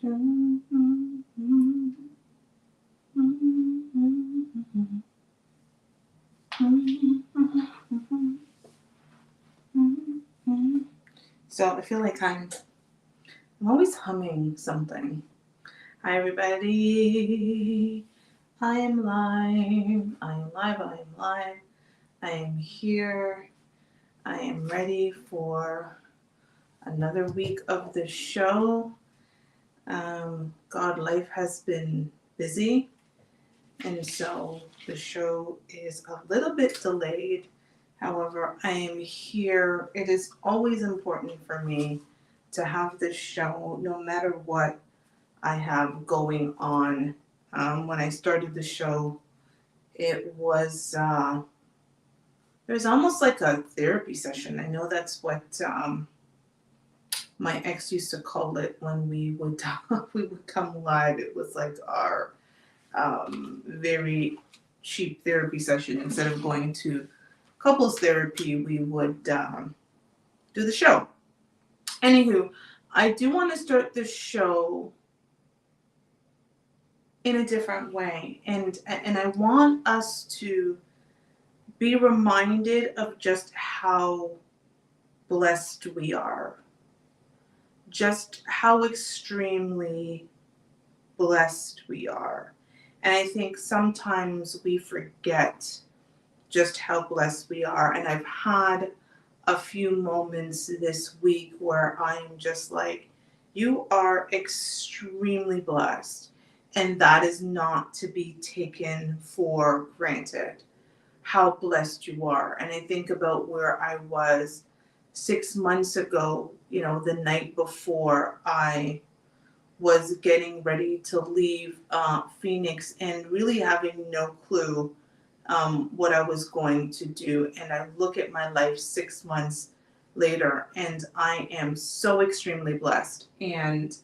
So I feel like I'm always humming something. Hi everybody. I am live. I am live. I am live. I am here. I am ready for another week of the show. God, life has been busy, and so the show is a little bit delayed. However, I am here. It is always important for me to have this show no matter what I have going on. When I started the show, it was almost like a therapy session. I know that's what my ex used to call it when we would we would come live. It was like our very cheap therapy session. Instead of going to couples therapy, we would do the show. Anywho, I do want to start the show in a different way, and I want us to be reminded of just how blessed we are, just how extremely blessed we are. And I think sometimes we forget just how blessed we are. And I've had a few moments this week where I'm just like, you are extremely blessed. And that is not to be taken for granted, how blessed you are. And I think about where I was 6 months ago, the night before I was getting ready to leave Phoenix and really having no clue what I was going to do. And I look at my life 6 months later, and I am so extremely blessed. And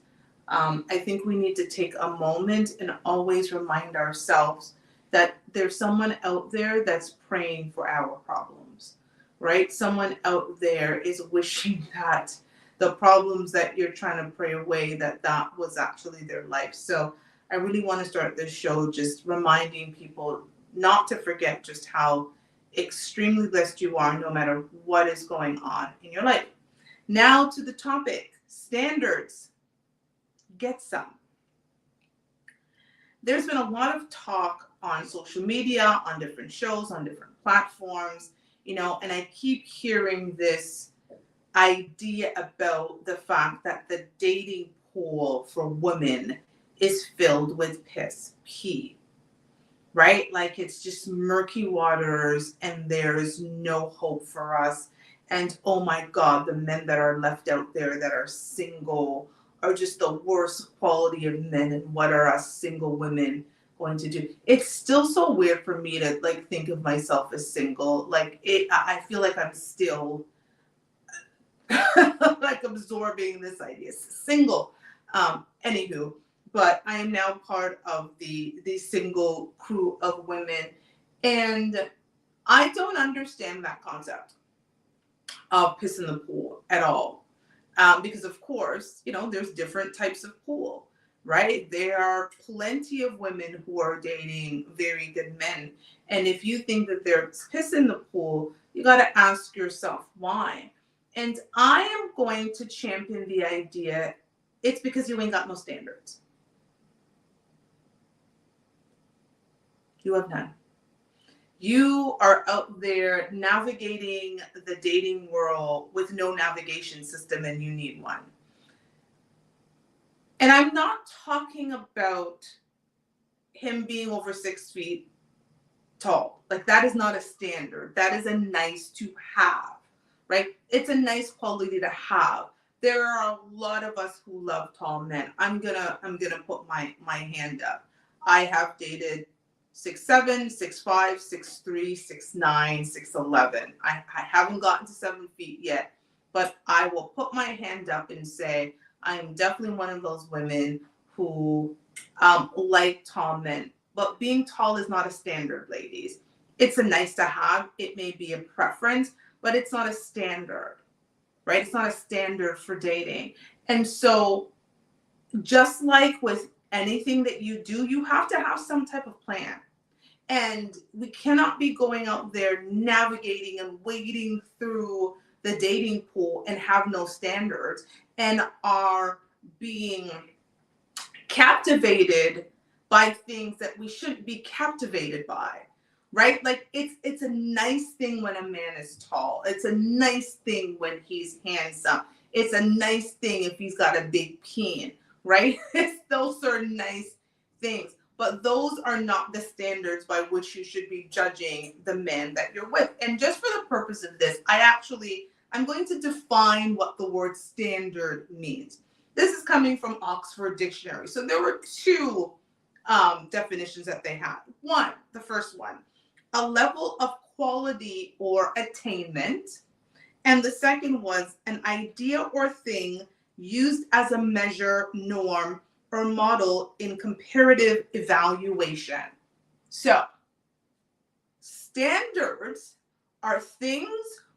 I think we need to take a moment and always remind ourselves that there's someone out there that's praying for our problems, right? Someone out there is wishing that the problems that you're trying to pray away, that was actually their life. So I really want to start this show just reminding people not to forget just how extremely blessed you are no matter what is going on in your life. Now to the topic, standards. Get some. There's been a lot of talk on social media, on different shows, on different platforms, and I keep hearing this idea about the fact that the dating pool for women is filled with pee, right? Like it's just murky waters and there's no hope for us. And oh my God, the men that are left out there that are single are just the worst quality of men. And what are us single women going to do? It's still so weird for me to like think of myself as single. I feel like I'm still like absorbing this idea. Single. Anywho, but I am now part of the single crew of women, and I don't understand that concept of piss in the pool at all. Because of course, there's different types of pool, right? There are plenty of women who are dating very good men. And if you think that there's piss in the pool, you got to ask yourself why. And I am going to champion the idea it's because you ain't got no standards. You have none. You are out there navigating the dating world with no navigation system, and you need one. And I'm not talking about him being over 6 feet tall. Like that is not a standard. That is a nice to have, right? It's a nice quality to have. There are a lot of us who love tall men. I'm gonna put my hand up. I have dated 6'7", 6'5", 6'3", 6'9", 6'11". I haven't gotten to 7 feet yet, but I will put my hand up and say I am definitely one of those women who like tall men. But being tall is not a standard, ladies. It's a nice to have. It may be a preference, but it's not a standard, right? It's not a standard for dating. And so just like with anything that you do, you have to have some type of plan. And we cannot be going out there navigating and wading through the dating pool and have no standards and are being captivated by things that we shouldn't be captivated by. Right? Like it's a nice thing when a man is tall. It's a nice thing when he's handsome. It's a nice thing if he's got a big peen, right? Those are nice things. But those are not the standards by which you should be judging the man that you're with. And just for the purpose of this, I'm going to define what the word standard means. This is coming from Oxford Dictionary. So there were two definitions that they had. One, the first one, a level of quality or attainment. And the second was an idea or thing used as a measure, norm, or model in comparative evaluation. So, standards are things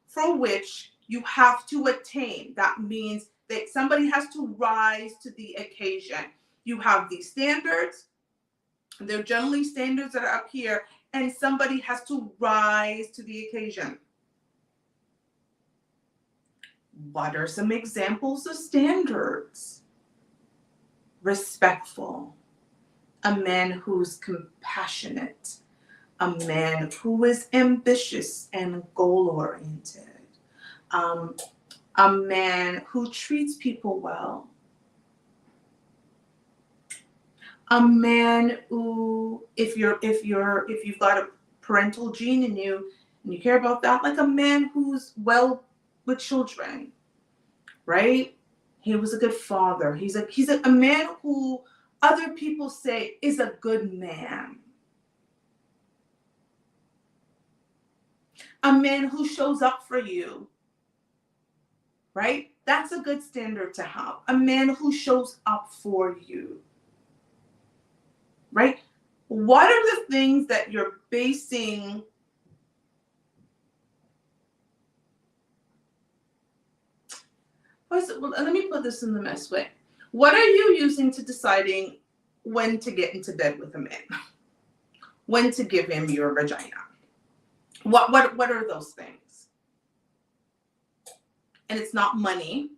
for which you have to attain. That means that somebody has to rise to the occasion. You have these standards. They're generally standards that are up here, and somebody has to rise to the occasion. What are some examples of standards? Respectful, a man who's compassionate, a man who is ambitious and goal-oriented, a man who treats people well, a man who, if you've got a parental gene in you and you care about that, like a man who's well with children, right? He was a good father. He's a man who other people say is a good man. A man who shows up for you, right? That's a good standard to have. A man who shows up for you, right? What are the things that you're basing well, let me put this in the best way. What are you using to deciding when to get into bed with a man? When to give him your vagina? What are those things? And it's not money.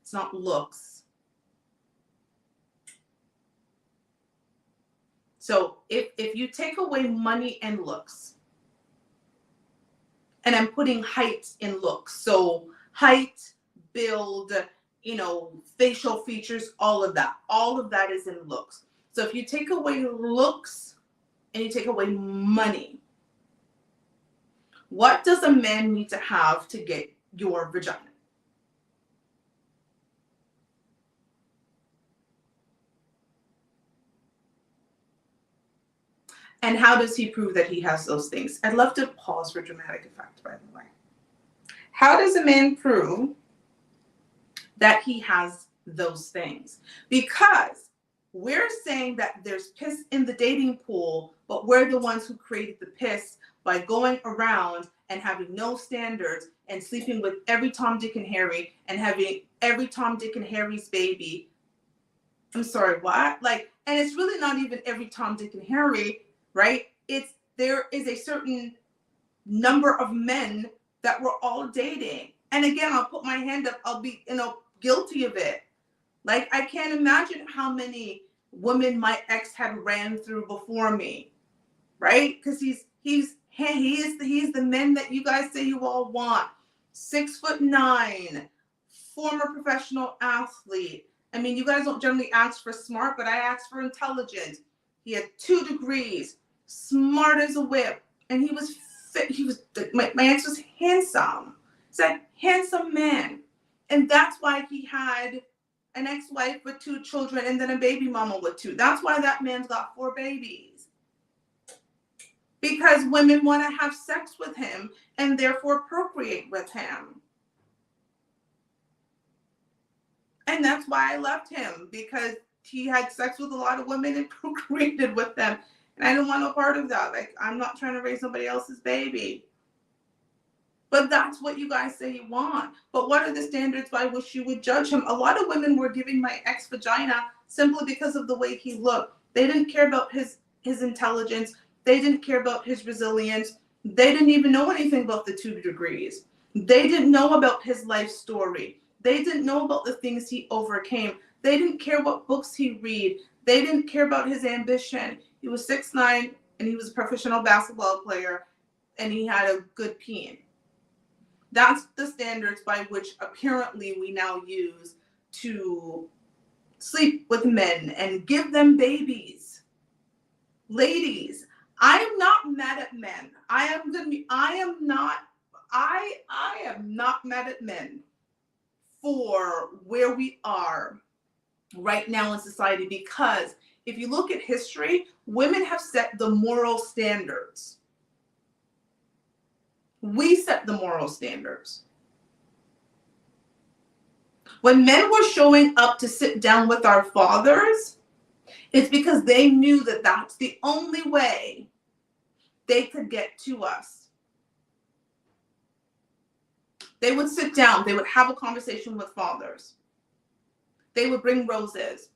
It's not looks. So if you take away money and looks, and I'm putting height in looks, so height, build, facial features, all of that is in looks. So if you take away looks and you take away money, what does a man need to have to get your vagina? And how does he prove that he has those things? I'd love to pause for dramatic effect, by the way. How does a man prove that he has those things? Because we're saying that there's piss in the dating pool, but we're the ones who created the piss by going around and having no standards and sleeping with every Tom, Dick, and Harry and having every Tom, Dick, and Harry's baby. I'm sorry, what? And it's really not even every Tom, Dick, and Harry, right? There is a certain number of men that we're all dating. And again, I'll put my hand up. I'll be, guilty of it. I can't imagine how many women my ex had ran through before me, right? Because he is the men that you guys say you all want. 6'9", former professional athlete. I mean, you guys don't generally ask for smart, but I asked for intelligent. He had 2 degrees, smart as a whip, and he was fit. My ex was handsome. He's a handsome man. And that's why he had an ex-wife with 2 children and then a baby mama with 2. That's why that man's got 4 babies. Because women want to have sex with him and therefore procreate with him. And that's why I left him, because he had sex with a lot of women and procreated with them. And I didn't want no part of that. I'm not trying to raise somebody else's baby. But that's what you guys say you want. But what are the standards by which you would judge him? A lot of women were giving my ex vagina simply because of the way he looked. They didn't care about his intelligence. They didn't care about his resilience. They didn't even know anything about the 2 degrees. They didn't know about his life story. They didn't know about the things he overcame. They didn't care what books he read. They didn't care about his ambition. He was 6'9", and he was a professional basketball player, and he had a good peen. That's the standards by which apparently we now use to sleep with men and give them babies. Ladies, I am not mad at men. I am not mad at men for where we are right now in society, because if you look at history, women have set the moral standards. We set the moral standards. When men were showing up to sit down with our fathers, it's because they knew that that's the only way they could get to us. They would sit down, they would have a conversation with fathers. They would bring roses.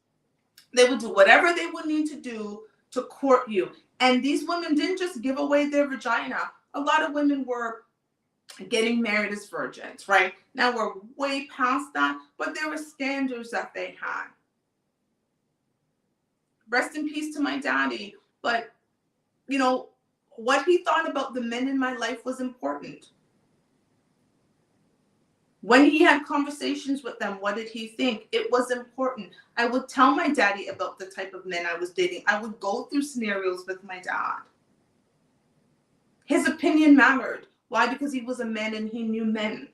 They would do whatever they would need to do to court you. And these women didn't just give away their vagina. A lot of women were getting married as virgins, right? Now we're way past that, but there were standards that they had. Rest in peace to my daddy. But, you know, what he thought about the men in my life was important. When he had conversations with them, what did he think? It was important. I would tell my daddy about the type of men I was dating. I would go through scenarios with my dad. His opinion mattered. Why? Because he was a man and he knew men.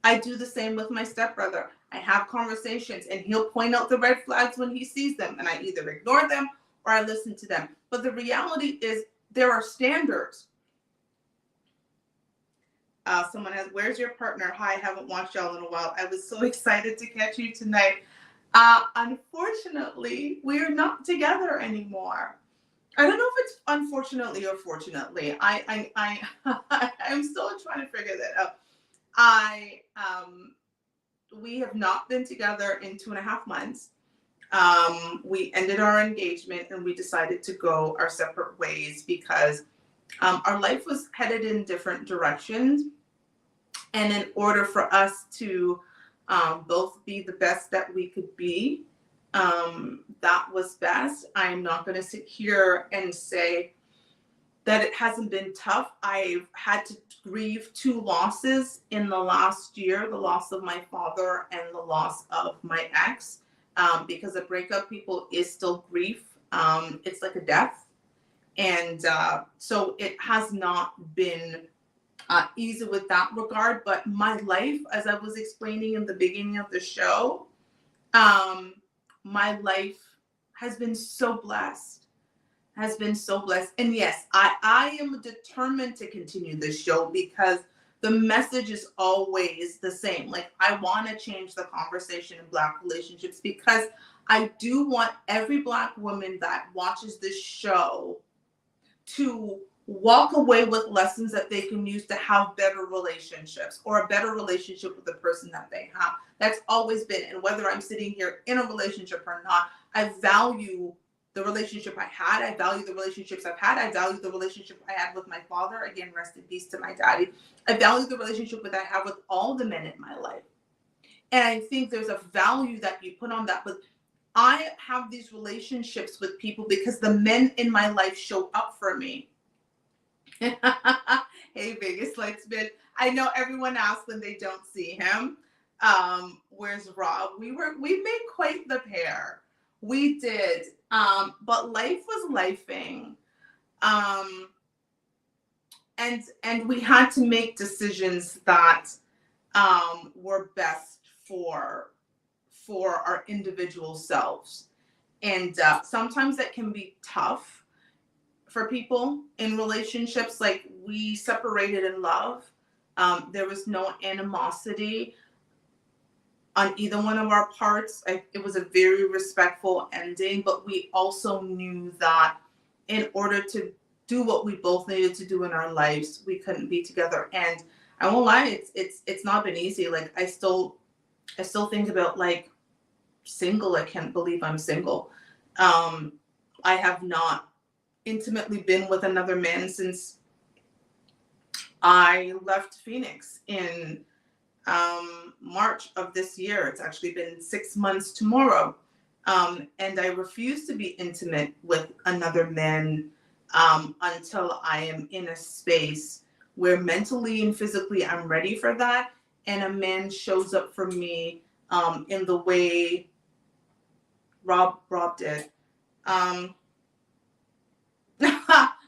I do the same with my stepbrother. I have conversations and he'll point out the red flags when he sees them, and I either ignore them or I listen to them. But the reality is there are standards. Someone has, where's your partner? Hi, I haven't watched y'all in a while. I was so excited to catch you tonight. Unfortunately, we're not together anymore. I don't know if it's unfortunately or fortunately. I'm still trying to figure that out. We have not been together in 2.5 months. We ended our engagement and we decided to go our separate ways because our life was headed in different directions. And in order for us to both be the best that we could be, that was best. I'm not going to sit here and say that it hasn't been tough. I've had to grieve 2 losses in the last year, the loss of my father and the loss of my ex, because a breakup, people, is still grief. It's like a death. And so it has not been easy with that regard. But my life, as I was explaining in the beginning of the show, my life has been so blessed. And yes, I am determined to continue this show because the message is always the same. Like, I want to change the conversation in Black relationships because I do want every Black woman that watches this show to walk away with lessons that they can use to have better relationships or a better relationship with the person that they have. That's always been, and whether I'm sitting here in a relationship or not, I value the relationship I had. I value the relationships I've had. I value the relationship I had with my father. Again, rest in peace to my daddy. I value the relationship that I have with all the men in my life. And I think there's a value that you put on that. But I have these relationships with people because the men in my life show up for me. Hey, Vegas Lights bitch. I know everyone asks when they don't see him. Where's Rob? We made quite the pair. We did. But life was lifing. And we had to make decisions that were best for our individual selves. And sometimes that can be tough for people in relationships. Like, we separated in love. There was no animosity on either one of our parts. It was a very respectful ending, but we also knew that in order to do what we both needed to do in our lives, we couldn't be together. And I won't lie, it's not been easy. Like I still think about like single. I can't believe I'm single. I have not intimately been with another man since I left Phoenix in March of this year. It's actually been 6 months tomorrow. And I refuse to be intimate with another man until I am in a space where mentally and physically I'm ready for that. And a man shows up for me in the way Rob did.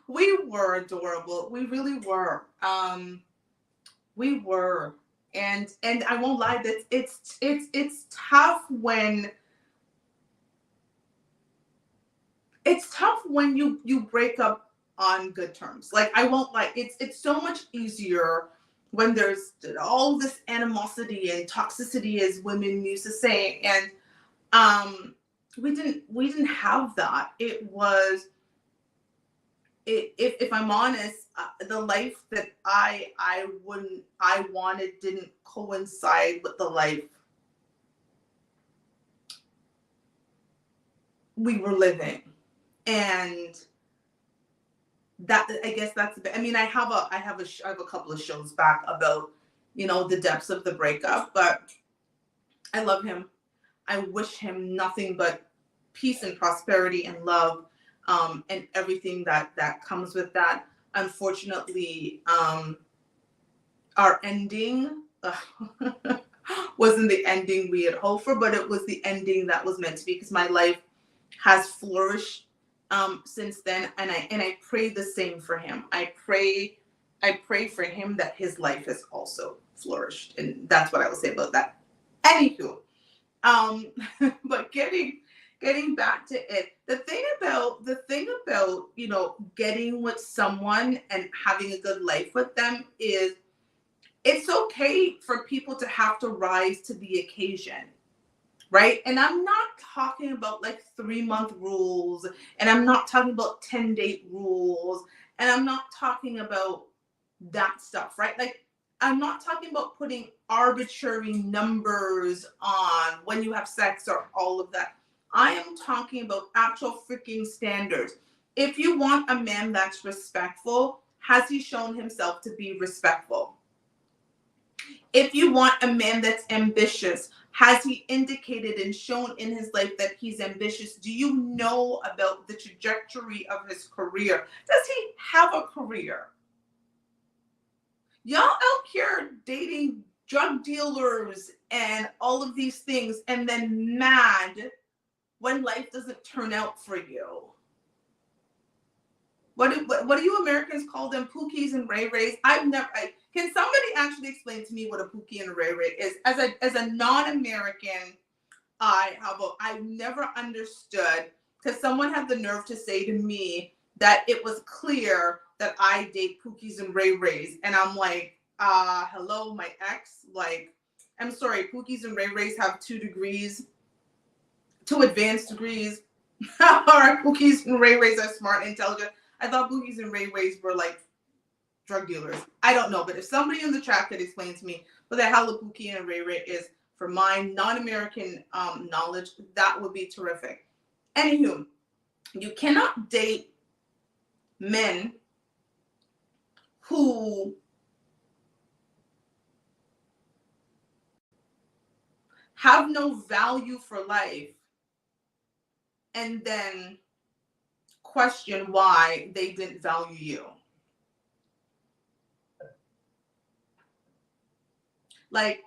We were adorable. We really were. We were. And I won't lie, that it's tough when you break up on good terms. Like I won't lie, it's so much easier when there's all this animosity and toxicity, as women used to say. And we didn't have that. It was, if I'm honest, the life that I wanted didn't coincide with the life we were living. And that, I guess that's, I mean, I have a couple of shows back about, the depths of the breakup, but I love him. I wish him nothing but peace and prosperity and love, and everything that comes with that. Unfortunately, our ending wasn't the ending we had hoped for, but it was the ending that was meant to be, because my life has flourished since then, and I pray the same for him. I pray for him that his life has also flourished, and that's what I will say about that. Anywho, but getting back to it, the thing about getting with someone and having a good life with them is, it's okay for people to have to rise to the occasion, right? And I'm not talking about like 3-month rules, and I'm not talking about 10-date rules, and I'm not talking about that stuff, right? Like, I'm not talking about putting arbitrary numbers on when you have sex or all of that. I am talking about actual freaking standards. If you want a man that's respectful, has he shown himself to be respectful? If you want a man that's ambitious, has he indicated and shown in his life that he's ambitious? Do you know about the trajectory of his career? Does he have a career? Y'all out here dating drug dealers and all of these things, and then mad when life doesn't turn out for you. What do you Americans call them? Pookies and Ray Rays? Can somebody actually explain to me what a Pookie and a Ray Ray is? As a non-American, I've never understood, because someone had the nerve to say to me that it was clear that I date Pookies and Ray Rays, and I'm like, hello, my ex. Like, I'm sorry, Pookies and Ray Rays have 2 advanced degrees. All right, Pookies and Ray Rays are smart and intelligent. I thought Pookies and Ray Rays were like drug dealers. I don't know, but if somebody in the chat could explain to me what the hell a Pookie and a Ray Ray is, for my non-American knowledge, that would be terrific. Anywho, you cannot date men who have no value for life and then question why they didn't value you. Like,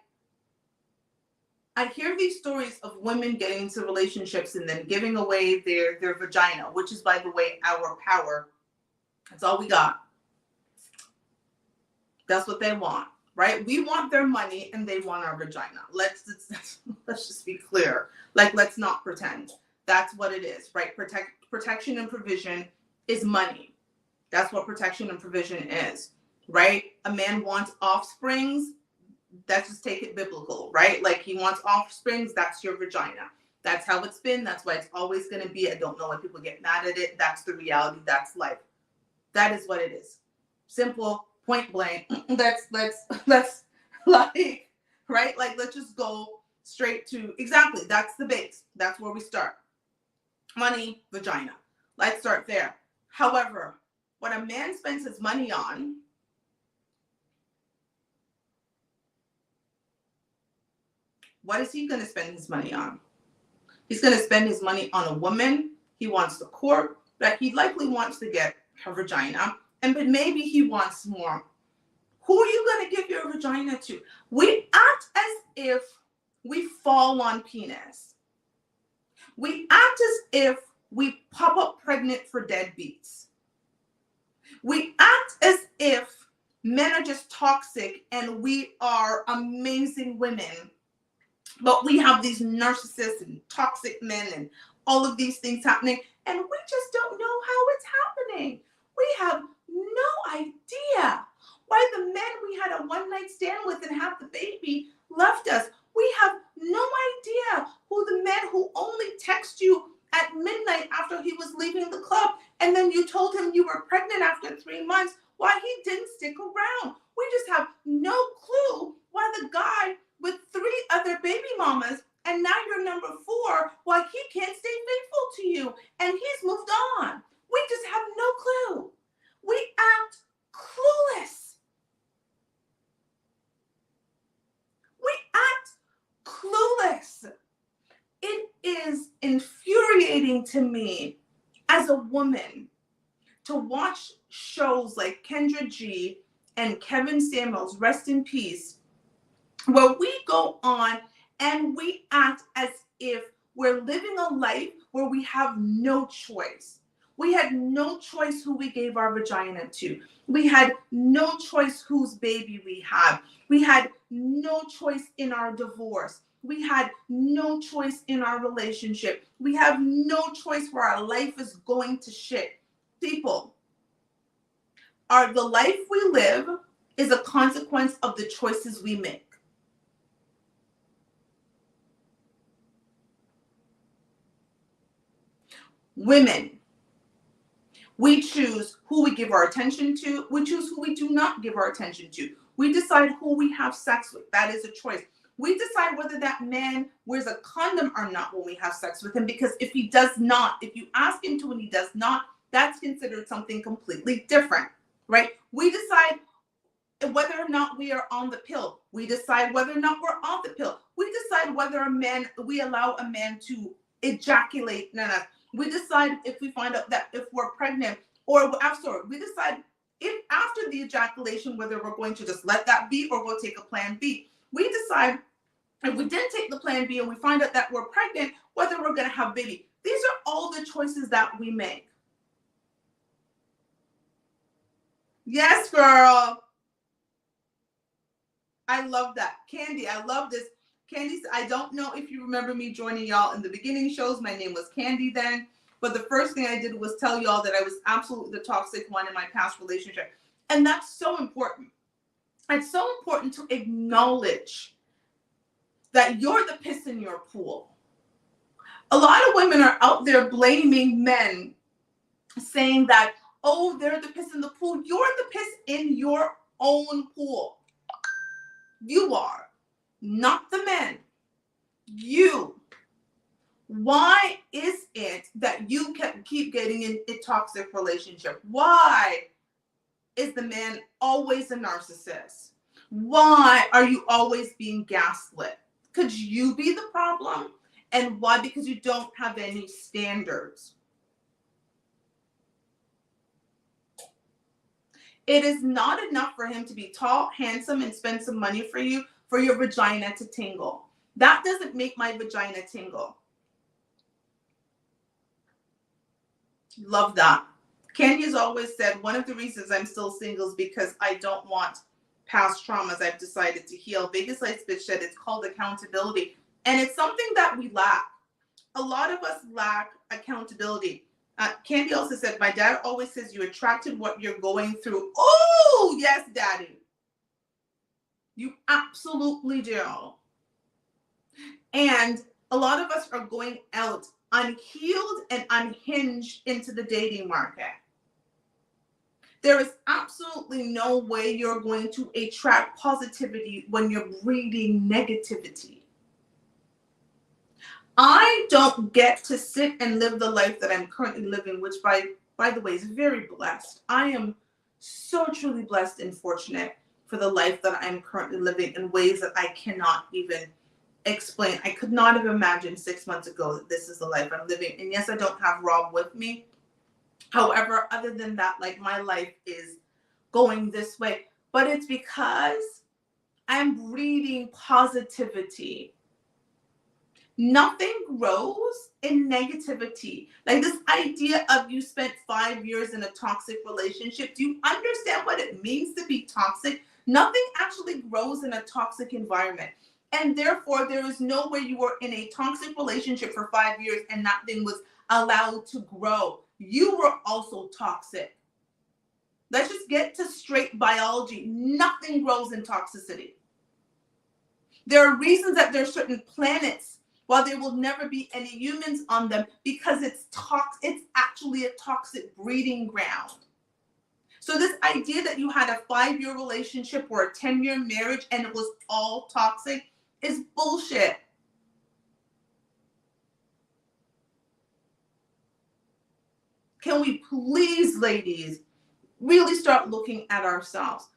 I hear these stories of women getting into relationships and then giving away their vagina, which is, by the way, our power. That's all we got. That's what they want, right? We want their money and they want our vagina. Let's just be clear. Like, let's not pretend. That's what it is, right? Protection and provision is money. That's what protection and provision is, right? A man wants offsprings. Let's just take it biblical, right? Like, he wants offsprings. That's your vagina. That's how it's been. That's why it's always going to be. I don't know why people get mad at it. That's the reality. That's life. That is what it is. Simple, point blank. Let's like, right? Like, let's just go straight to, exactly, that's the base. That's where we start. Money, vagina. Let's start there. However, what a man spends his money on, what is he going to spend his money on? He's going to spend his money on a woman he wants to court, that he likely wants to get her vagina, but maybe he wants more. Who are you going to give your vagina to? We act as if we fall on penis. We act as if we pop up pregnant for deadbeats. We act as if men are just toxic and we are amazing women, but we have these narcissists and toxic men and all of these things happening, and we just don't know how it's happening. We have no idea why the men we had a one-night stand with and have the baby left us. We have no idea who the men who only text you at midnight after he was leaving the club, and then you told him you were pregnant after 3 months, why he didn't stick around. We just have no clue why the guy with 3 other baby mamas, and now you're number 4, why he can't stay faithful to you, and he's moved on. We just have no clue. We act clueless. We act clueless. It is infuriating to me as a woman to watch shows like Kendra G and Kevin Samuels, rest in peace, where we go on and we act as if we're living a life where we have no choice. We had no choice who we gave our vagina to. We had no choice whose baby we had. We had no choice in our divorce. We had no choice in our relationship. We have no choice where our life is going to shit. People, the life we live is a consequence of the choices we make. Women, we choose who we give our attention to. We choose who we do not give our attention to. We decide who we have sex with. That is a choice. We decide whether that man wears a condom or not when we have sex with him, because if he does not, if you ask him to and he does not, that's considered something completely different, right? We decide whether or not we are on the pill. We decide whether or not we're off the pill. We decide whether we allow a man to ejaculate in us. We decide if we find out that if we're pregnant, or we decide if after the ejaculation, whether we're going to just let that be or go take a plan B. We decide if we didn't take the plan B and we find out that we're pregnant, whether we're going to have baby. These are all the choices that we make. Yes, girl. I love that. Candy, I love this. Candy, I don't know if you remember me joining y'all in the beginning shows. My name was Candy then. But the first thing I did was tell y'all that I was absolutely the toxic one in my past relationship. And that's so important. It's so important to acknowledge that you're the piss in your pool. A lot of women are out there blaming men, saying that, oh, they're the piss in the pool. You're the piss in your own pool. You are, not the men. You. Why is it that you keep getting in a toxic relationship? Why is the man always a narcissist? Why are you always being gaslit? Could you be the problem? And why? Because you don't have any standards. It is not enough for him to be tall, handsome, and spend some money for you for your vagina to tingle. That doesn't make my vagina tingle. Love that. Candy has always said one of the reasons I'm still single is because I don't want past traumas I've decided to heal. Vegas Lights bitch said it's called accountability. And it's something that we lack. A lot of us lack accountability. Candy also said, my dad always says you attracted what you're going through. Oh, yes, daddy. You absolutely do. And a lot of us are going out unhealed and unhinged into the dating market. There is absolutely no way you're going to attract positivity when you're breeding negativity. I don't get to sit and live the life that I'm currently living, which by the way is very blessed. I am so truly blessed and fortunate for the life that I'm currently living in ways that I cannot even explain. I could not have imagined 6 months ago that this is the life I'm living. And yes, I don't have Rob with me. However, other than that, like, my life is going this way. But it's because I'm breeding positivity. Nothing grows in negativity. Like, this idea of you spent 5 years in a toxic relationship. Do you understand what it means to be toxic? Nothing actually grows in a toxic environment. And therefore, there is no way you were in a toxic relationship for 5 years and that thing was allowed to grow. You were also toxic. Let's just get to straight biology. Nothing grows in toxicity. There are reasons that there are certain planets while there will never be any humans on them, because it's actually a toxic breeding ground. So this idea that you had a 5-year relationship or a 10-year marriage and it was all toxic is bullshit. Can we please, ladies, really start looking at ourselves?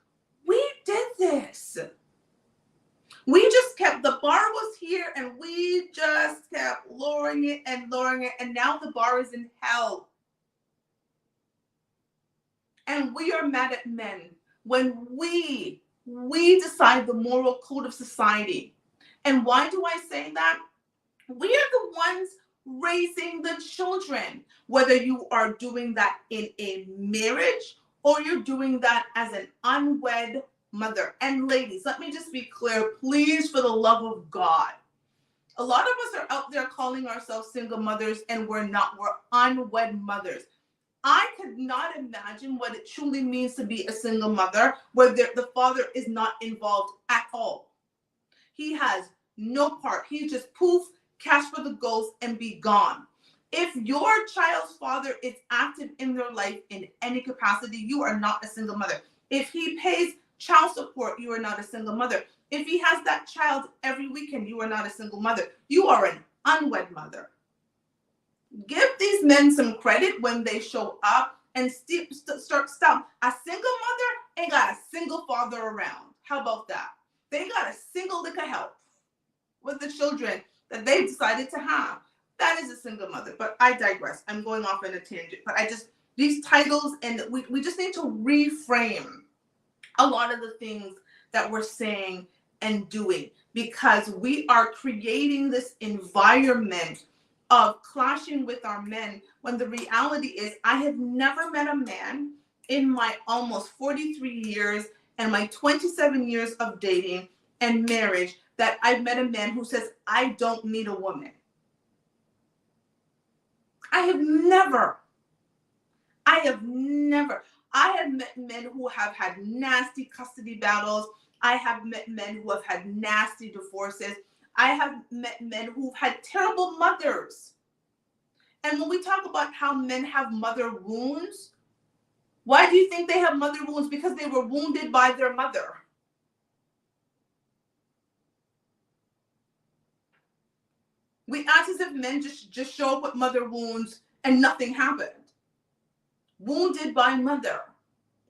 We did this. We just kept, the bar was here and we just kept lowering it, and now the bar is in hell. And we are mad at men when we decide the moral code of society. And why do I say that? We are the ones raising the children, whether you are doing that in a marriage or you're doing that as an unwed mother. And ladies, let me just be clear, please, for the love of God. A lot of us are out there calling ourselves single mothers, and we're not. We're unwed mothers. I could not imagine what it truly means to be a single mother where the father is not involved at all. He has no part. He just poof, cash for the ghost, and be gone. If your child's father is active in their life in any capacity, you are not a single mother. If he pays child support, you are not a single mother. If he has that child every weekend, you are not a single mother. You are an unwed mother. Give these men some credit when they show up and stop. A single mother ain't got a single father around. How about that? They got a single lick of help with the children that they decided to have. That is a single mother. But I digress. I'm going off on a tangent. But these titles, and we just need to reframe a lot of the things that we're saying and doing, because we are creating this environment of clashing with our men, when the reality is I have never met a man in my almost 43 years and my 27 years of dating and marriage that I've met a man who says, I don't need a woman. I have never. I have met men who have had nasty custody battles. I have met men who have had nasty divorces. I have met men who've had terrible mothers. And when we talk about how men have mother wounds, why do you think they have mother wounds? Because they were wounded by their mother. We act as if men just show up with mother wounds and nothing happened. Wounded by mother,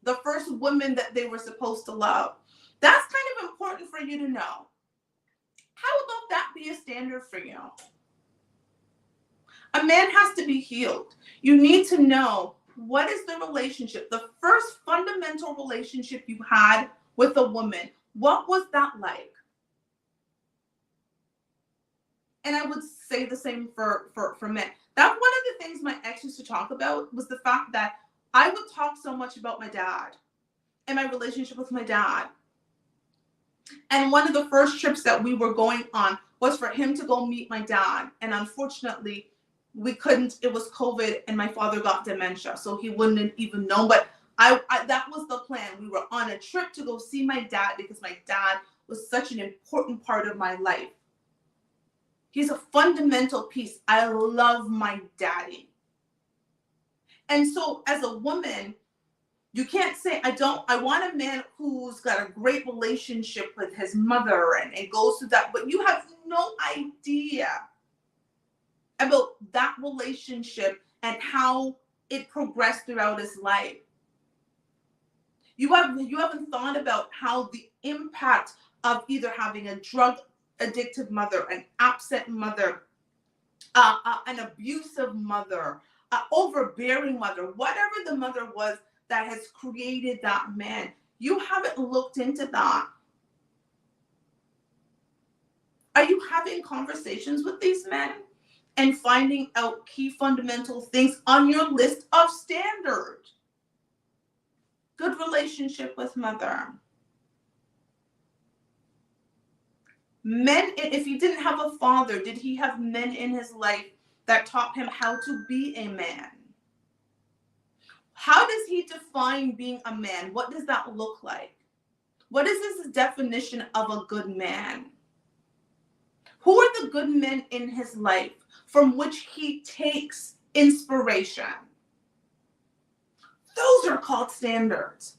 the first woman that they were supposed to love. That's kind of important for you to know. How about that be a standard for you? A man has to be healed. You need to know, what is the relationship, the first fundamental relationship you had with a woman. What was that like? And I would say the same for men. That's one of the things my ex used to talk about, was the fact that I would talk so much about my dad and my relationship with my dad. And one of the first trips that we were going on was for him to go meet my dad. And unfortunately, we couldn't. It was COVID and my father got dementia, so he wouldn't even know. But I that was the plan. We were on a trip to go see my dad because my dad was such an important part of my life. He's a fundamental piece. I love my daddy. And so as a woman, You can't say, I want a man who's got a great relationship with his mother and it goes through that, but you have no idea about that relationship and how it progressed throughout his life. You haven't thought about how the impact of either having a drug addictive mother, an upset mother, an abusive mother, overbearing mother, whatever the mother was that has created that man. You haven't looked into that. Are you having conversations with these men and finding out key fundamental things on your list of standards? Good relationship with mother. Men, if he didn't have a father, did he have men in his life that taught him how to be a man? How does he define being a man? What does that look like? What is his definition of a good man? Who are the good men in his life from which he takes inspiration? Those are called standards.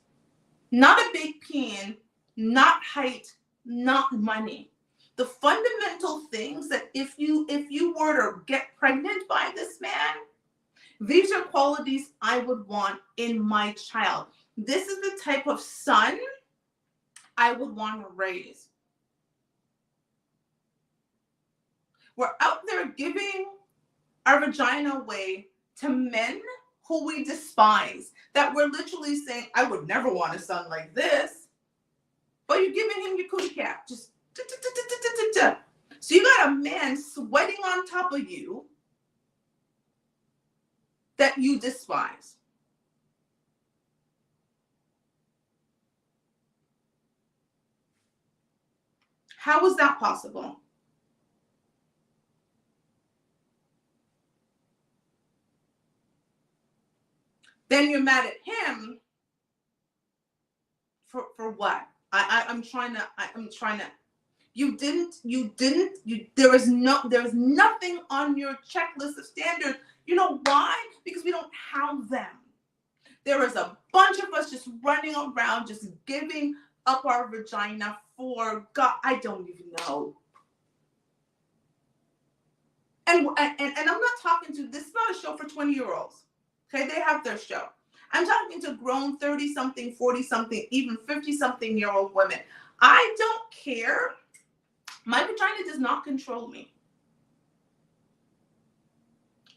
Not a big peen, not height, not money. The fundamental things that if you were to get pregnant by this man, these are qualities I would want in my child. This is the type of son I would want to raise. We're out there giving our vagina away to men who we despise, that we're literally saying, I would never want a son like this. But you're giving him your coochie cat. Just so you got a man sweating on top of you that you despise. How is that possible? Then you're mad at him for what? I'm trying to there's nothing on your checklist of standards. You know why? Because we don't have them. There is a bunch of us just running around, just giving up our vagina for God, I don't even know. And I'm not talking to, this is not a show for 20-year-olds. Okay, they have their show. I'm talking to grown 30-something, 40-something, even 50-something-year-old women. I don't care. My vagina does not control me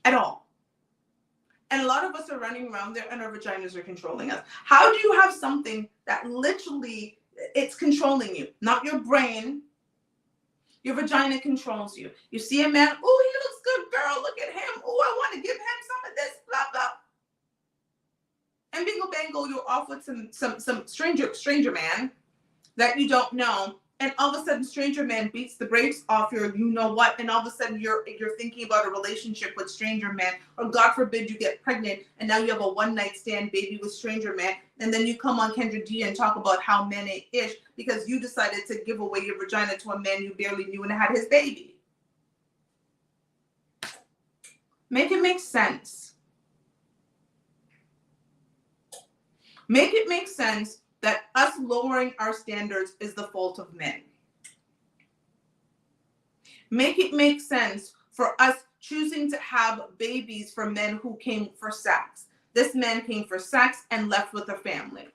at all. And a lot of us are running around there and our vaginas are controlling us. How do you have something that literally, it's controlling you, not your brain? Your vagina controls you. You see a man, oh, he looks good, girl, look at him. Oh, I want to give him some of this, blah, blah. And bingo bango, you're off with some stranger man that you don't know. And all of a sudden, stranger man beats the brakes off your you know what, and all of a sudden you're thinking about a relationship with stranger man, or God forbid you get pregnant and now you have a one-night stand baby with stranger man, and then you come on Kendra D and talk about how men ain't ish because you decided to give away your vagina to a man you barely knew and had his baby. Make it make sense. Make it make sense that us lowering our standards is the fault of men. Make it make sense for us choosing to have babies for men who came for sex. This man came for sex and left with a family.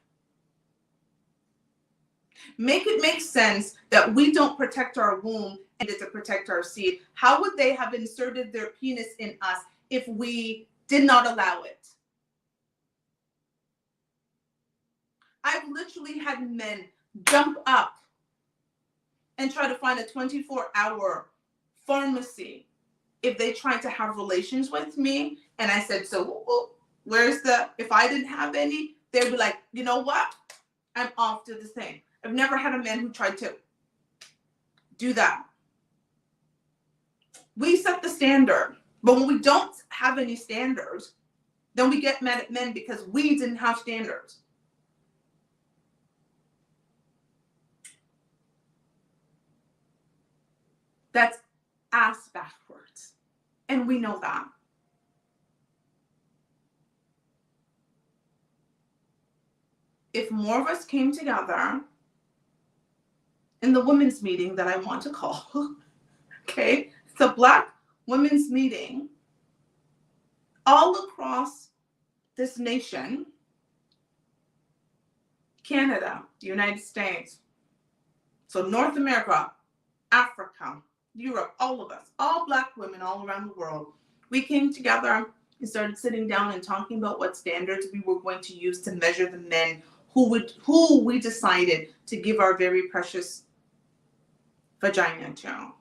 Make it make sense that we don't protect our womb and to protect our seed. How would they have inserted their penis in us if we did not allow it? I've literally had men jump up and try to find a 24-hour pharmacy if they tried to have relations with me. And I said, so where's if I didn't have any, they'd be like, you know what? I'm off to the thing. I've never had a man who tried to do that. We set the standard. But when we don't have any standards, then we get mad at men because we didn't have standards. That's ass backwards. And we know that. if more of us came together in the women's meeting that I want to call, okay, it's a Black women's meeting all across this nation, Canada, the United States, so North America, Africa, Europe, all of us, all Black women all around the world, we came together and started sitting down and talking about what standards we were going to use to measure the men who we decided to give our very precious vagina to.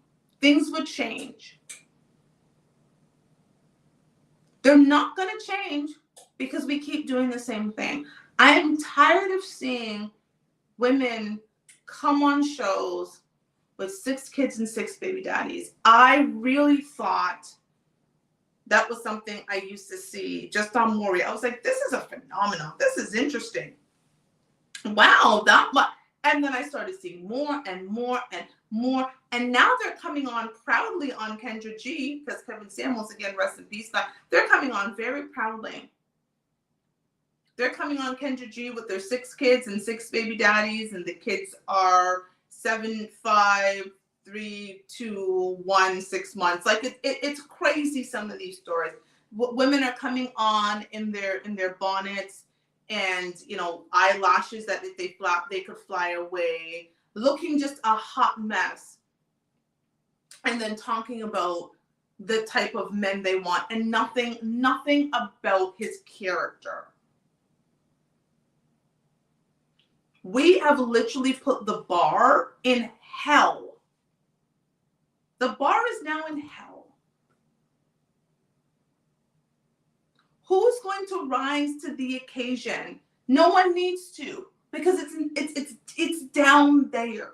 Things would change. They're not going to change because we keep doing the same thing. I am tired of seeing women come on shows with 6 kids and 6 baby daddies. I really thought that was something I used to see just on Maury. I was like, this is a phenomenon. This is interesting. Wow, that much. And then I started seeing more and more and more. And now they're coming on proudly on Kendra G, because Kevin Samuels, again, rest in peace, they're coming on very proudly. They're coming on Kendra G with their 6 kids and 6 baby daddies, and the kids are 7, 5, 3, 2, 1, 6 months. Like it's crazy, some of these stories. Women are coming on in their bonnets and, you know, eyelashes that if they flap, they could fly away, looking just a hot mess. And then talking about the type of men they want and nothing about his character. We have literally put the bar in hell. The bar is now in hell. Who's going to rise to the occasion? No one needs to, because it's down there.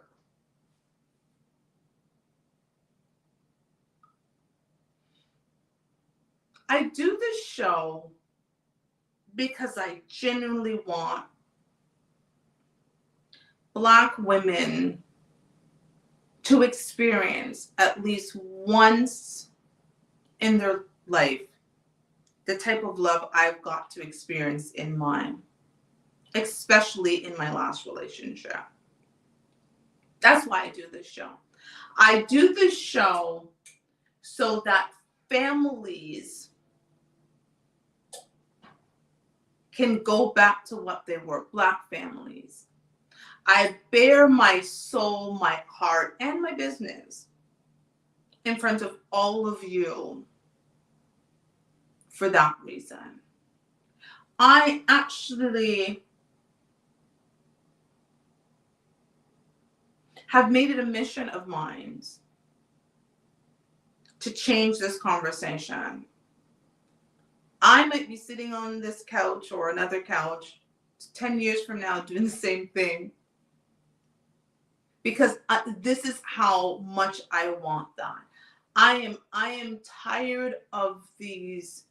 I do this show because I genuinely want Black women to experience at least once in their life the type of love I've got to experience in mine, especially in my last relationship. That's why I do this show. I do this show so that families can go back to what they were, Black families. I bare my soul, my heart, and my business in front of all of you for that reason. I actually have made it a mission of mine to change this conversation. I might be sitting on this couch or another couch 10 years from now doing the same thing, because this is how much I want that. I am tired of these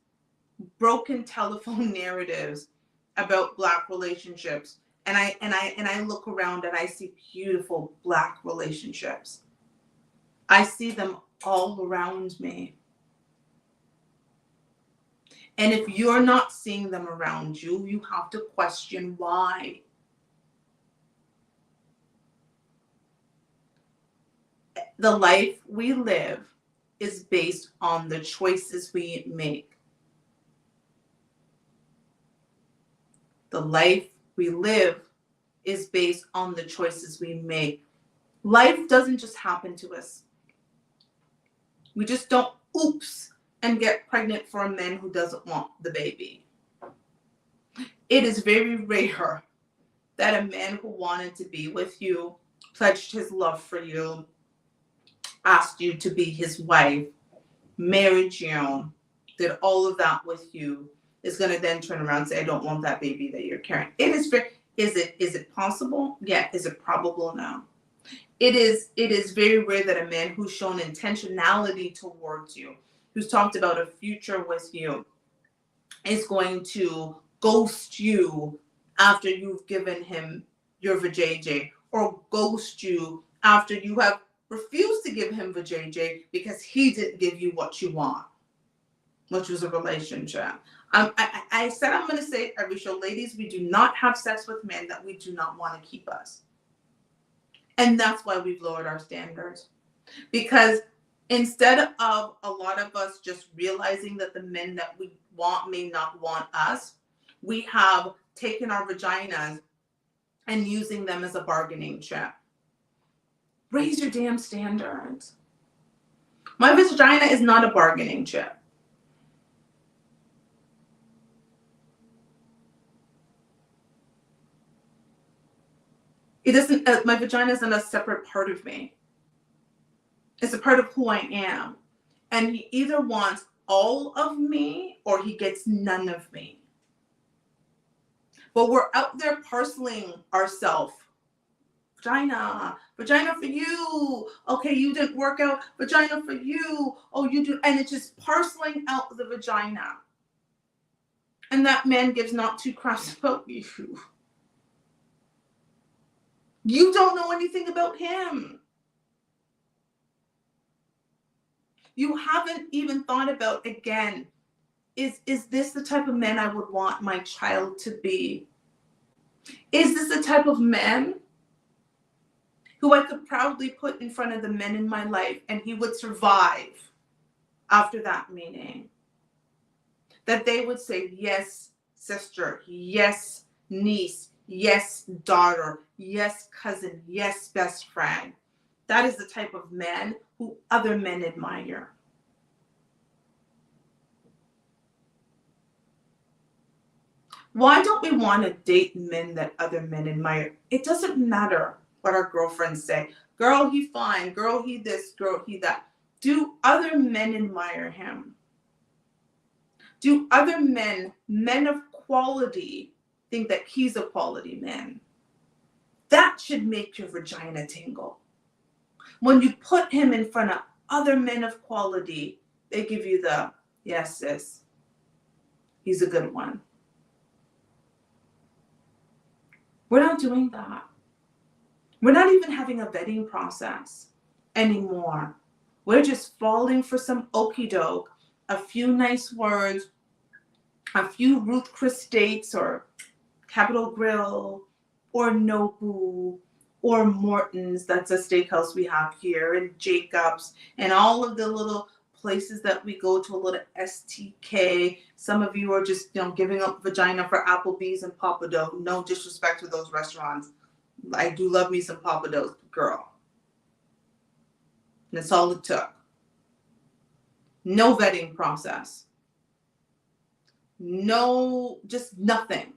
broken telephone narratives about Black relationships, and I look around and I see beautiful Black relationships. I see them all around me. And if you're not seeing them around you, you have to question why. The life we live is based on the choices we make. The life we live is based on the choices we make. Life doesn't just happen to us. We just don't oops and get pregnant for a man who doesn't want the baby. It is very rare that a man who wanted to be with you, pledged his love for you, asked you to be his wife, married you, did all of that with you, is going to then turn around and say, I don't want that baby that you're carrying. It is very, is it possible? Yeah. Is it probable? No. It is very rare that a man who's shown intentionality towards you, who's talked about a future with you, is going to ghost you after you've given him your vajayjay, or ghost you after you have refused to give him vajayjay because he didn't give you what you want. which was a relationship. I said I'm going to say it every show, ladies, we do not have sex with men that we do not want to keep us. And that's why we've lowered our standards. Because instead of a lot of us just realizing that the men that we want may not want us, we have taken our vaginas and using them as a bargaining chip. Raise your damn standards. My vagina is not a bargaining chip. It doesn't, my vagina isn't a separate part of me. It's a part of who I am. And he either wants all of me or he gets none of me. But we're out there parceling ourselves. Vagina for you. Okay, you didn't work out. Vagina for you. Oh, you do. And it's just parceling out the vagina. And that man gives not two craps about you. You don't know anything about him. You haven't even thought about, again, is this the type of man I would want my child to be? Is this the type of man who I could proudly put in front of the men in my life and he would survive after that meeting? That they would say, yes, sister, yes, niece, yes, daughter, yes, cousin, yes, best friend. That is the type of man who other men admire. Why don't we want to date men that other men admire? It doesn't matter what our girlfriends say. Girl, he fine. Girl, he this. Girl, he that. Do other men admire him? Do other men of quality, think that he's a quality man? That should make your vagina tingle. When you put him in front of other men of quality, they give you the, yes, sis, he's a good one. We're not doing that. We're not even having a vetting process anymore. We're just falling for some okie doke, a few nice words, a few Ruth Chris dates or Capital Grille or Nobu or Morton's, that's a steakhouse we have here, and Jacob's, and all of the little places that we go to, a little STK. Some of you are just, giving up vagina for Applebee's and Papa Dough. No disrespect to those restaurants. I do love me some Papa Dough, girl. And that's all it took. No vetting process. No, just nothing.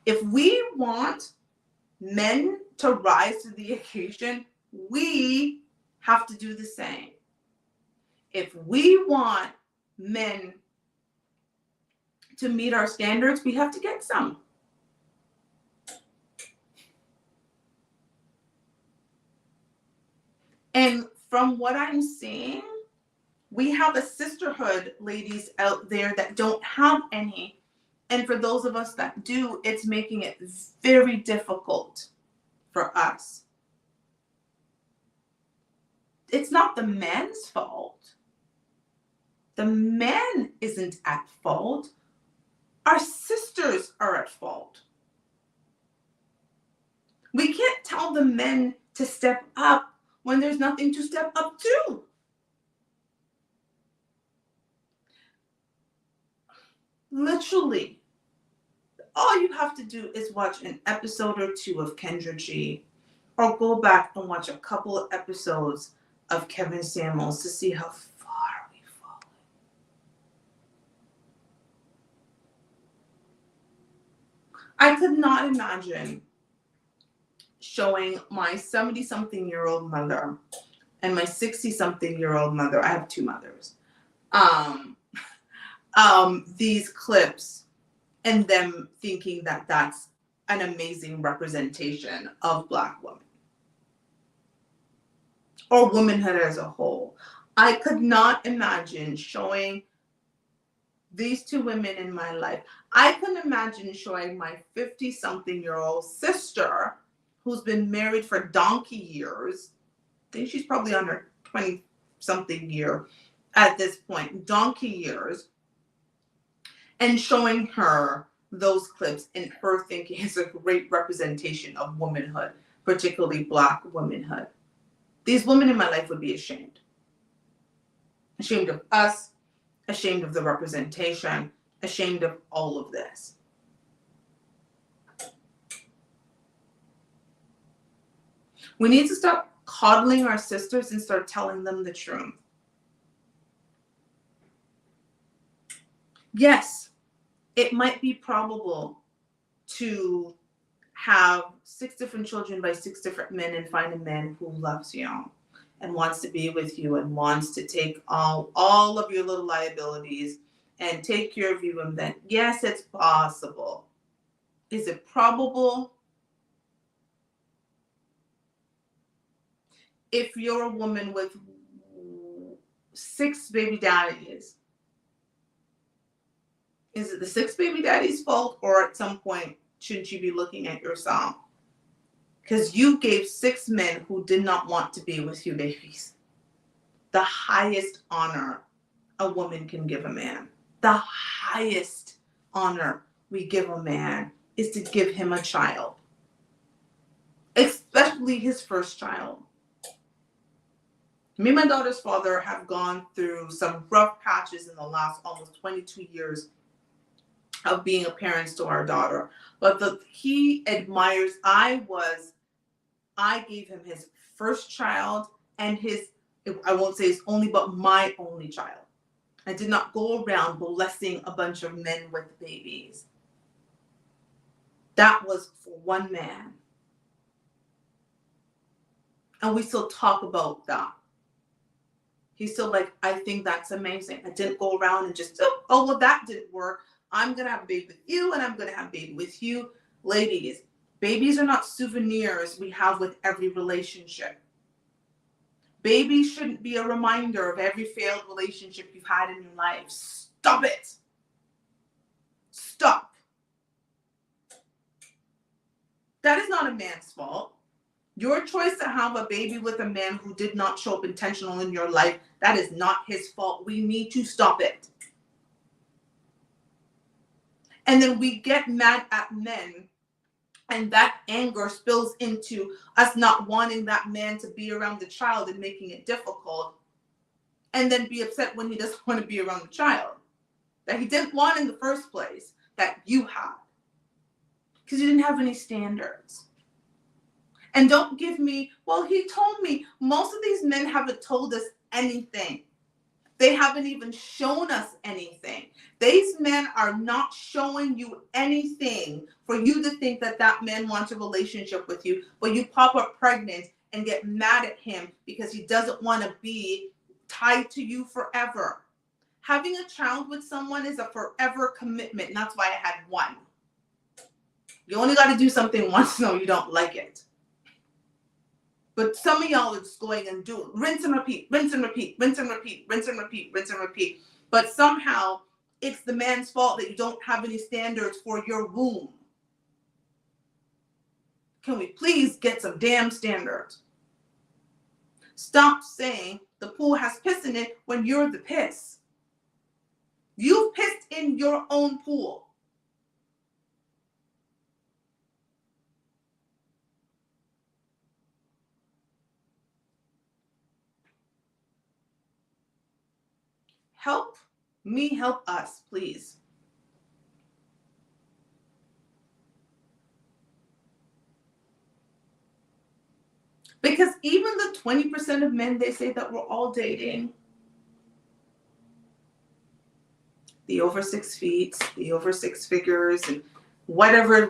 If we want men to rise to the occasion, we have to do the same. If we want men to meet our standards, we have to get some. And from what I'm seeing, we have a sisterhood, ladies out there, that don't have any. And for those of us that do, it's making it very difficult for us. It's not the man's fault. The man isn't at fault. Our sisters are at fault. We can't tell the men to step up when there's nothing to step up to. Literally, all you have to do is watch an episode or two of Kendra G, or go back and watch a couple of episodes of Kevin Samuels to see how far we've fallen. I could not imagine showing my 70-something-year-old mother and my 60-something-year-old mother, I have two mothers, these clips and them thinking that that's an amazing representation of Black women or womanhood as a whole. I could not imagine showing these two women in my life. I couldn't imagine showing my 50-something-year-old sister who's been married for donkey years. I think she's probably on her something year at this point, donkey years, and showing her those clips and her thinking is a great representation of womanhood, particularly Black womanhood. These women in my life would be ashamed. Ashamed of us, ashamed of the representation, ashamed of all of this. We need to stop coddling our sisters and start telling them the truth. Yes, it might be probable to have 6 different children by 6 different men and find a man who loves you and wants to be with you and wants to take all of your little liabilities and take care of you. And then, yes, it's possible. Is it probable? If you're a woman with 6 baby daddies, is it the 6 baby daddies' fault, or at some point shouldn't you be looking at yourself? Because you gave 6 men who did not want to be with you babies. The highest honor a woman can give a man, the highest honor we give a man is to give him a child, especially his first child. Me and my daughter's father have gone through some rough patches in the last almost 22 years of being a parent to our daughter. But he admires, I gave him his first child and I won't say his only, but my only child. I did not go around blessing a bunch of men with babies. That was for one man. And we still talk about that. He's still like, I think that's amazing. I didn't go around and just, oh, well, that didn't work. I'm going to have a baby with you, and I'm going to have a baby with you. Ladies, babies are not souvenirs we have with every relationship. Babies shouldn't be a reminder of every failed relationship you've had in your life. Stop it. Stop. That is not a man's fault. Your choice to have a baby with a man who did not show up intentional in your life, that is not his fault. We need to stop it. And then we get mad at men, and that anger spills into us not wanting that man to be around the child and making it difficult, and then be upset when he doesn't want to be around the child that he didn't want in the first place, that you had, because you didn't have any standards. And don't give me, well, he told me. Most of these men haven't told us anything. They haven't even shown us anything. These men are not showing you anything for you to think that that man wants a relationship with you, but you pop up pregnant and get mad at him because he doesn't want to be tied to you forever. Having a child with someone is a forever commitment, and that's why I had one. You only got to do something once, so you don't like it. But some of y'all are just going and do rinse and repeat, rinse and repeat, rinse and repeat, rinse and repeat, rinse and repeat. But somehow it's the man's fault that you don't have any standards for your womb. Can we please get some damn standards? Stop saying the pool has piss in it when you're the piss. You've pissed in your own pool. Help me help us, please. Because even the 20% of men they say that we're all dating, the over 6 feet, the over 6 figures, and whatever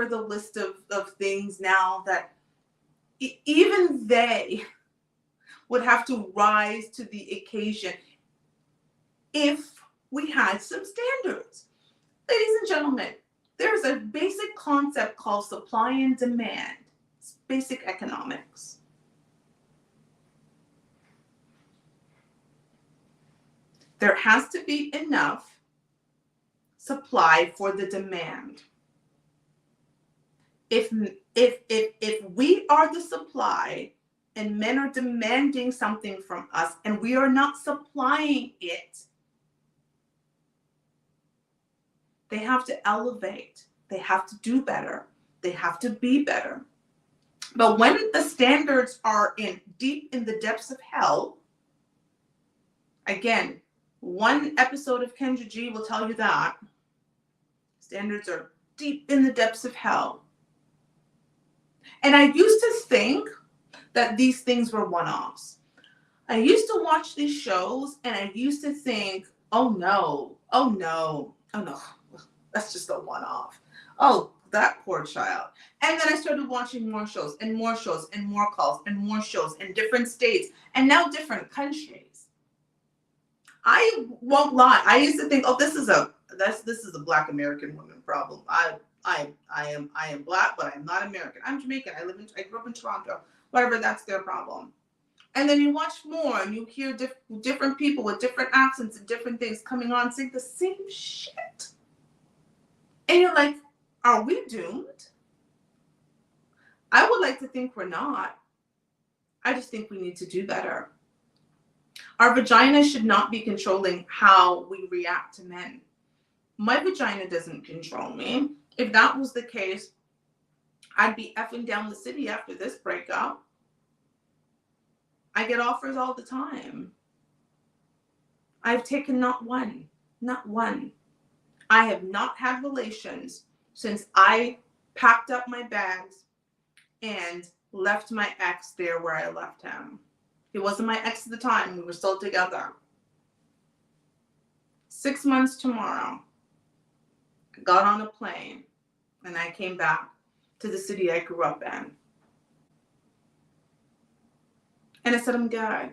the list of things now, that even they would have to rise to the occasion if we had some standards. Ladies and gentlemen, there's a basic concept called supply and demand. It's basic economics. There has to be enough supply for the demand. If we are the supply and men are demanding something from us and we are not supplying it, they have to elevate. They have to do better. They have to be better. But when the standards are deep in the depths of hell, again, one episode of Kendra G will tell you that standards are deep in the depths of hell. And I used to think that these things were one-offs. I used to watch these shows and I used to think, oh no, that's just a one-off. Oh, that poor child. And then I started watching more shows and more shows and more calls and more shows in different states and now different countries. I won't lie. I used to think, oh, this is a Black American woman problem. I am Black, but I'm not American. I'm Jamaican. I grew up in Toronto. Whatever, that's their problem. And then you watch more and you hear different people with different accents and different things coming on saying the same shit. And you're like, are we doomed? I would like to think we're not. I just think we need to do better. Our vagina should not be controlling how we react to men. My vagina doesn't control me. If that was the case, I'd be effing down the city after this breakup. I get offers all the time. I've taken not one. I have not had relations since I packed up my bags and left my ex there where I left him. He wasn't my ex at the time. We were still together. 6 months tomorrow, I got on a plane and I came back to the city I grew up in. And I said, I'm good.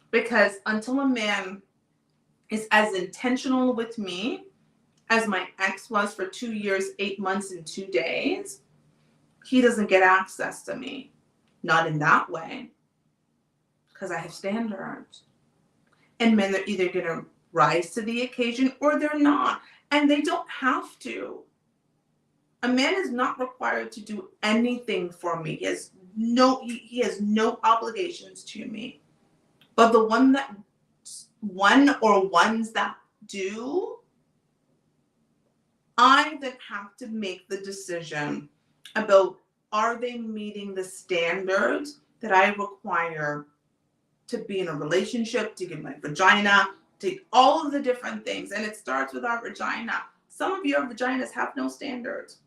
Because until a man is as intentional with me as my ex was for 2 years, 8 months, and 2 days, he doesn't get access to me. Not in that way. Because I have standards. And men are either going to rise to the occasion or they're not. And they don't have to. A man is not required to do anything for me. He has no obligations to me. But the one or ones that do, I then have to make the decision about, are they meeting the standards that I require to be in a relationship, to get my vagina, to all of the different things. And it starts with our vagina. Some of your vaginas have no standards.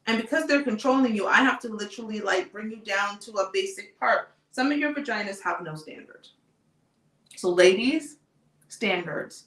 And because they're controlling you, I have to literally bring you down to a basic part. Some of your vaginas have no standards. So ladies, standards.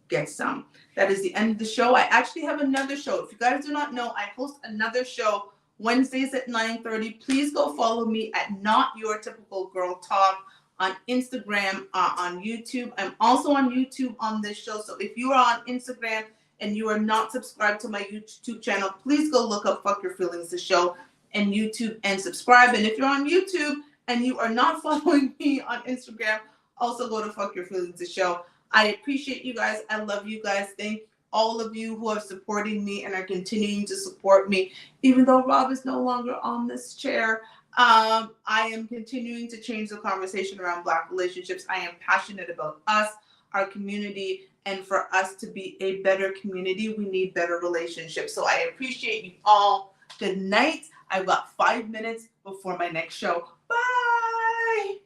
Get some. That is the end of the show. I actually have another show. If you guys do not know, I host another show Wednesdays at 9:30. Please go follow me at Not Your Typical Girl Talk on Instagram, on YouTube. I'm also on YouTube on this show. So if you are on Instagram and you are not subscribed to my YouTube channel, please go look up Fuck Your Feelings, the show, and YouTube, and subscribe. And if you're on YouTube and you are not following me on Instagram, also go to Fuck Your Feelings, the show. I appreciate you guys. I love you guys. Thank all of you who are supporting me and are continuing to support me. Even though Rob is no longer on this chair, I am continuing to change the conversation around Black relationships. I am passionate about us, our community, and for us to be a better community, we need better relationships. So I appreciate you all. Good night. I've got 5 minutes before my next show. Bye.